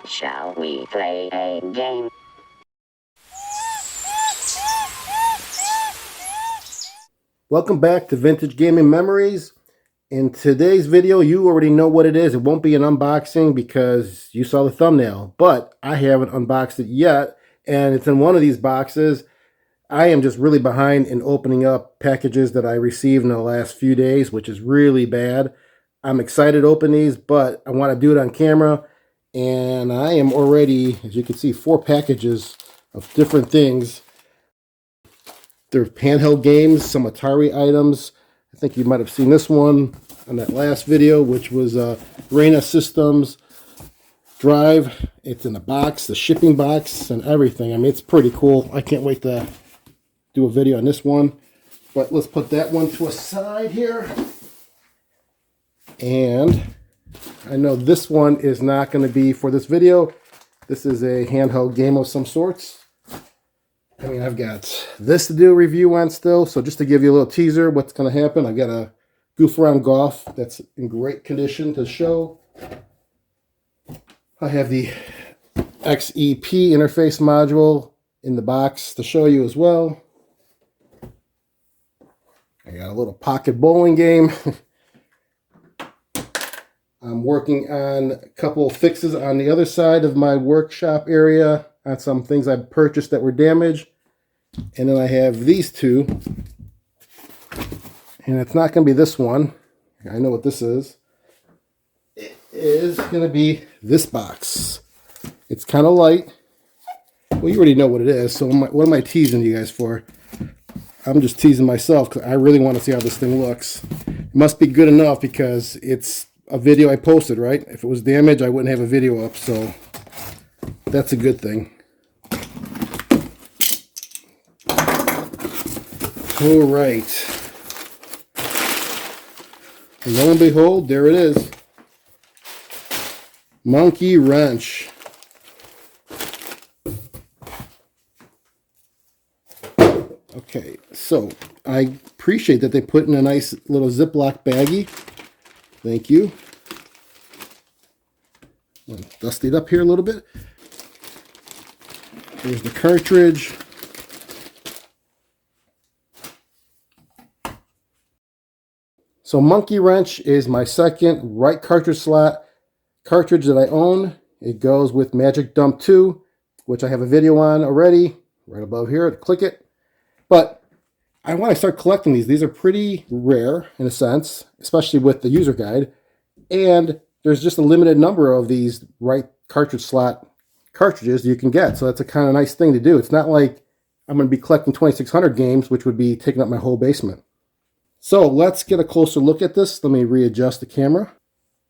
Shall we play a game? Welcome back to Vintage Gaming Memories. In today's video, you already know what it is. It won't be an unboxing because you saw the thumbnail, but I haven't unboxed it yet, and it's in one of these boxes. I am just really behind in opening up packages that I received in the last few days, which is really bad. I'm excited to open these, but I want to do it on camera, and I am already, as you can see, 4 packages of different things. They're handheld games, some Atari items. I think you might have seen this one on that last video, which was Reina Systems Drive. It's in a box, the shipping box and everything. I mean, it's pretty cool. I can't wait to do a video on this one. But let's put that one to a side here. And I know this one is not going to be for this video. This is a handheld game of some sorts. I mean, I've got this to do a review on still, so just to give you a little teaser what's going to happen, I've got a Goof Around Golf that's in great condition to show. I have the XEP interface module in the box to show you as well. I got a little pocket bowling game. I'm working on a couple of fixes on the other side of my workshop area on some things I purchased that were damaged. And then I have these two. And it's not going to be this one. I know what this is. It is going to be this box. It's kind of light. Well, you already know what it is. So what am I teasing you guys for? I'm just teasing myself because I really want to see how this thing looks. It must be good enough because it's a video I posted, right? If it was damaged, I wouldn't have a video up. So that's a good thing. All right. And lo and behold, there it is. Monkey Wrench. Okay, so I appreciate that they put in a nice little Ziploc baggie. Thank you. I'll dust it up here a little bit. Here's the cartridge. So Monkey Wrench is my second right cartridge slot cartridge that I own. It goes with Magic Dump 2, which I have a video on already, right above here. Click it. But I want to start collecting these. These are pretty rare in a sense, especially with the user guide. And there's just a limited number of these right cartridge slot cartridges you can get. So that's a kind of nice thing to do. It's not like I'm going to be collecting 2,600 games, which would be taking up my whole basement. So let's get a closer look at this. Let me readjust the camera.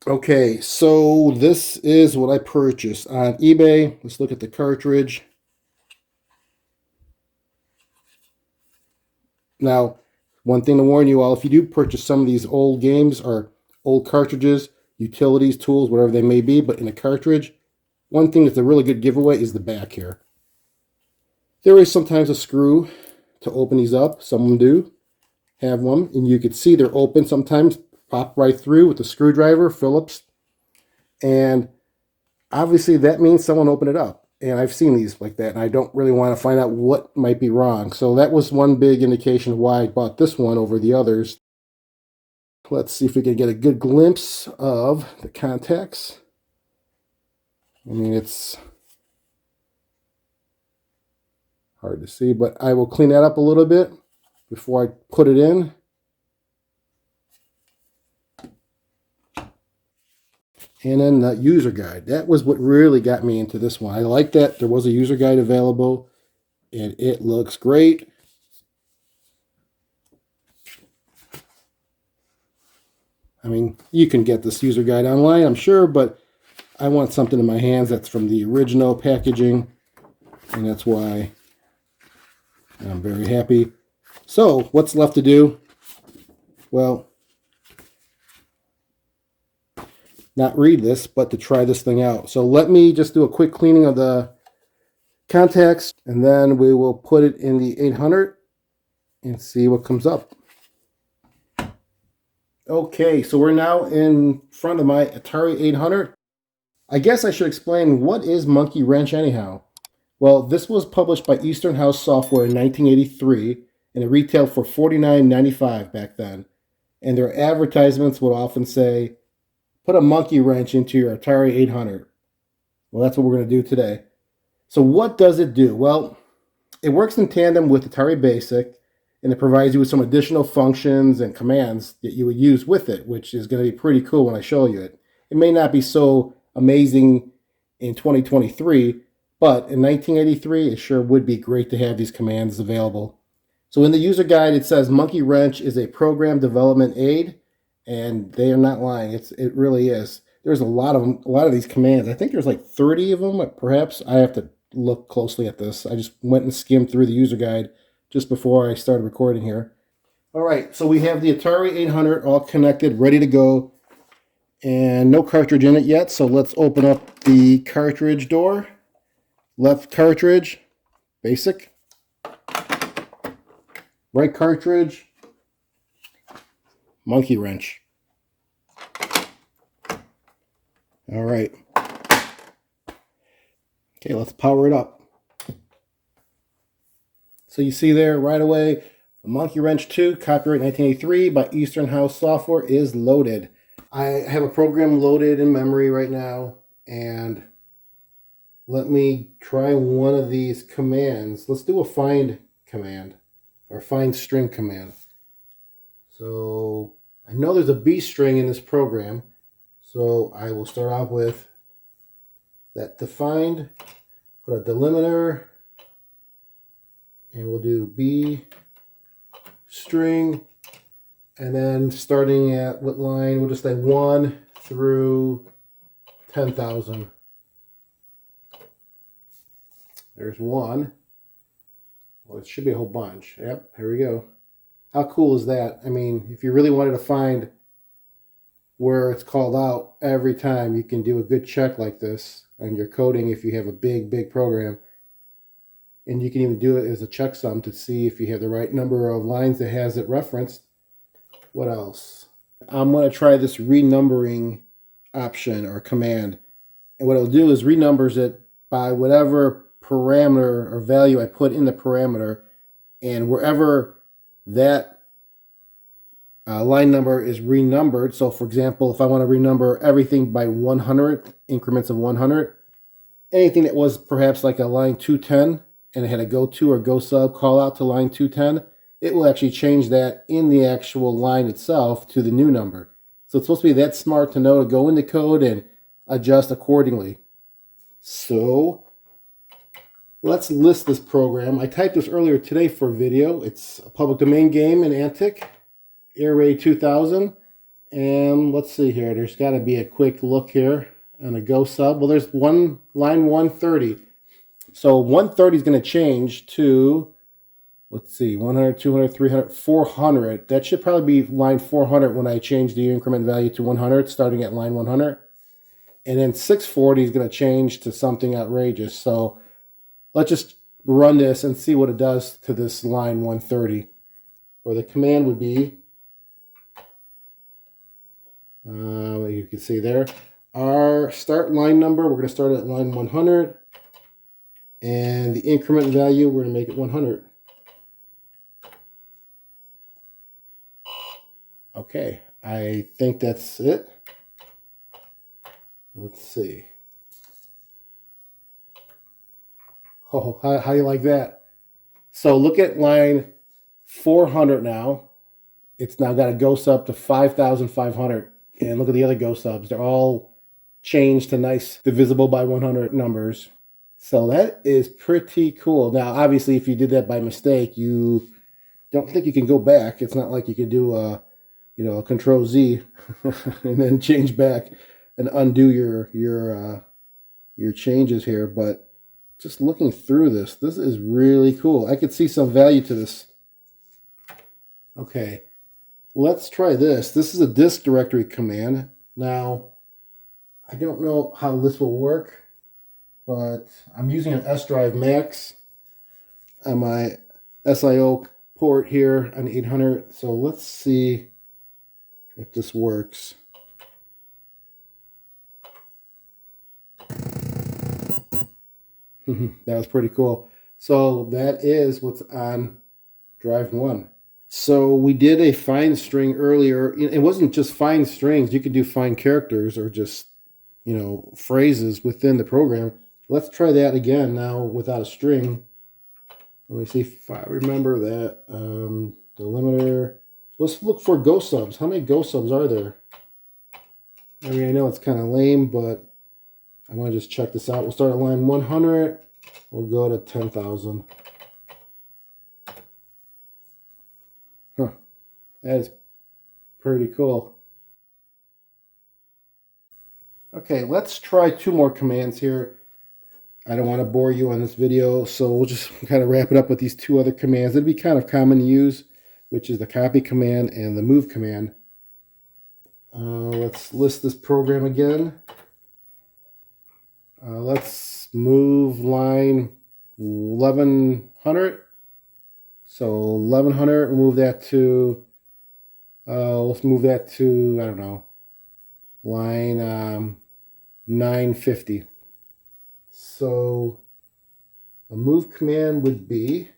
Okay, so this is what I purchased on eBay. Let's look at the cartridge. Now, one thing to warn you all, if you do purchase some of these old games or old cartridges, utilities, tools, whatever they may be, but in a cartridge, one thing that's a really good giveaway is the back here. There is sometimes a screw to open these up. Some of them do have one, and you can see they're open sometimes, pop right through with the screwdriver, Phillips, and obviously that means someone opened it up. And I've seen these like that, and I don't really want to find out what might be wrong. So that was one big indication of why I bought this one over the others. Let's see if we can get a good glimpse of the contacts. I mean, it's hard to see, but I will clean that up a little bit before I put it in. And then the user guide. That was what really got me into this one. I like that there was a user guide available, and it looks great. I mean, you can get this user guide online, I'm sure, but I want something in my hands that's from the original packaging, and that's why I'm very happy. So, what's left to do? Well, not read this, but to try this thing out. So let me just do a quick cleaning of the contacts, and then we will put it in the 800 and see what comes up. Okay, so we're now in front of my Atari 800. I guess I should explain, what is Monkey Wrench anyhow? Well, this was published by Eastern House Software in 1983, and it retailed for $49.95 back then. And their advertisements would often say, put a monkey wrench into your Atari 800. Well, that's what we're going to do today. So what does it do? Well, it works in tandem with Atari Basic, and it provides you with some additional functions and commands that you would use with it, which is going to be pretty cool when I show you it. It may not be so amazing in 2023, but in 1983, it sure would be great to have these commands available. So in the user guide, it says Monkey Wrench is a program development aid, and they are not lying. It really is. There's a lot of them, a lot of these commands. I think there's like 30 of them. Perhaps I have to look closely at this. I just went and skimmed through the user guide just before I started recording here. All right, so we have the Atari 800 all connected, ready to go, and no cartridge in it yet. So let's open up the cartridge door. Left cartridge, basic. Right cartridge, monkey wrench. All right. Okay, let's power it up. So you see there right away, the Monkey Wrench 2, copyright 1983 by Eastern House Software is loaded. I have a program loaded in memory right now, and let me try one of these commands. Let's do a find command, or find string command. So I know there's a B string in this program, so I will start off with that defined, put a delimiter, and we'll do B string, and then starting at what line? We'll just say 1 through 10,000. There's 1. Well, it should be a whole bunch. Yep, here we go. How cool is that? I mean, if you really wanted to find where it's called out every time, you can do a good check like this on your coding if you have a big program. And you can even do it as a checksum to see if you have the right number of lines that has it referenced. What else? I'm going to try this renumbering option or command. And what it'll do is renumbers it by whatever parameter or value I put in the parameter. And wherever that line number is renumbered, so for example, if I want to renumber everything by 100, increments of 100, anything that was perhaps like a line 210, and it had a go to or go sub call out to line 210, it will actually change that in the actual line itself to the new number. So it's supposed to be that smart to know to go into code and adjust accordingly. So let's list this program. I typed this earlier today for video. It's a public domain game in Antic, Air Raid 2000. And let's see here. There's got to be a quick look here on a go sub. Well, there's line 130. So 130 is going to change to, let's see, 100, 200, 300, 400. That should probably be line 400 when I change the increment value to 100, starting at line 100. And then 640 is going to change to something outrageous. So let's just run this and see what it does to this line 130. Or the command would be, you can see there, our start line number, we're going to start at line 100. And the increment value, we're going to make it 100. Okay, I think that's it. Let's see. Oh, how do you like that? So look at line 400 now. It's now got a go sub to 5,500. And look at the other go subs. They're all changed to nice divisible by 100 numbers. So that is pretty cool. Now, obviously, if you did that by mistake, you don't think you can go back. It's not like you can do a Control Z and then change back and undo your changes here. But just looking through this is really cool. I could see some value to this. Okay, let's try this. This is a disk directory command. Now, I don't know how this will work, but I'm using an S drive Max on my SIO port here on 800. So let's see if this works. That was pretty cool. So that is what's on drive 1. So we did a find string earlier. It wasn't just find strings. You could do find characters or just, phrases within the program. Let's try that again now without a string. Let me see if I remember that. Delimiter. Let's look for go subs. How many go subs are there? I mean, I know it's kind of lame, but I want to just check this out. We'll start at line 100. We'll go to 10,000. Huh. That is pretty cool. Okay, let's try 2 more commands here. I don't want to bore you on this video, so we'll just kind of wrap it up with these 2 other commands. It'd be kind of common to use, which is the copy command and the move command. Let's list this program again. Let's move line 1100. So 1100, we'll move that to, let's move that to, I don't know, line 950. So a move command would be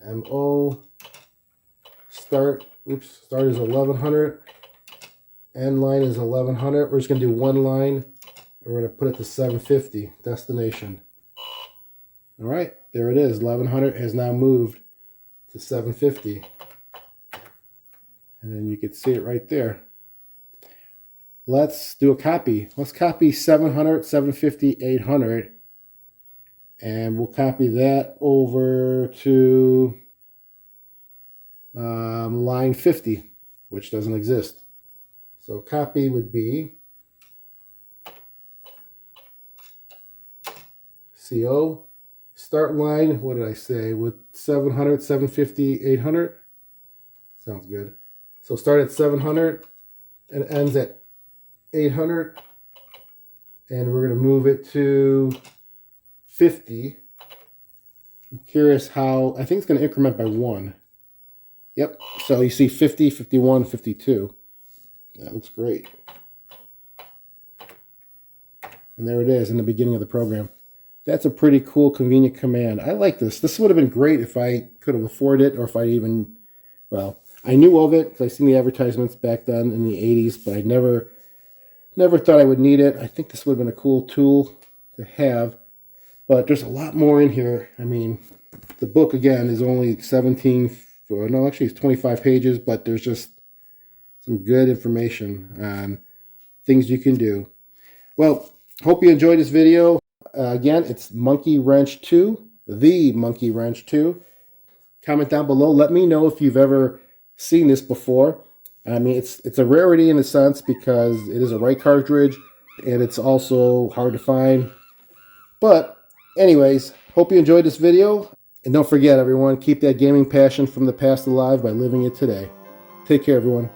MO start is 1100, end line is 1100. We're just going to do 1 line. We're going to put it to 750, destination. All right, there it is. 1100 has now moved to 750. And then you can see it right there. Let's do a copy. Let's copy 700, 750, 800. And we'll copy that over to line 50, which doesn't exist. So copy would be CO, start line, what did I say, with 700, 750, 800? Sounds good. So start at 700 and ends at 800. And we're going to move it to 50. I'm curious how, I think it's going to increment by 1. Yep, so you see 50, 51, 52. That looks great. And there it is in the beginning of the program. That's a pretty cool, convenient command. I like this. This would have been great if I could have afforded it, or if I even, well, I knew of it because I seen the advertisements back then in the 80s, but I never thought I would need it. I think this would have been a cool tool to have, but there's a lot more in here. I mean, the book, again, is only 17, no, actually it's 25 pages, but there's just some good information on things you can do. Well, hope you enjoyed this video. Again, it's Monkey Wrench 2, the Monkey Wrench 2. Comment down below. Let me know if you've ever seen this before. I mean, it's a rarity in a sense because it is a right cartridge and it's also hard to find. But anyways, hope you enjoyed this video. And don't forget, everyone, keep that gaming passion from the past alive by living it today. Take care, everyone.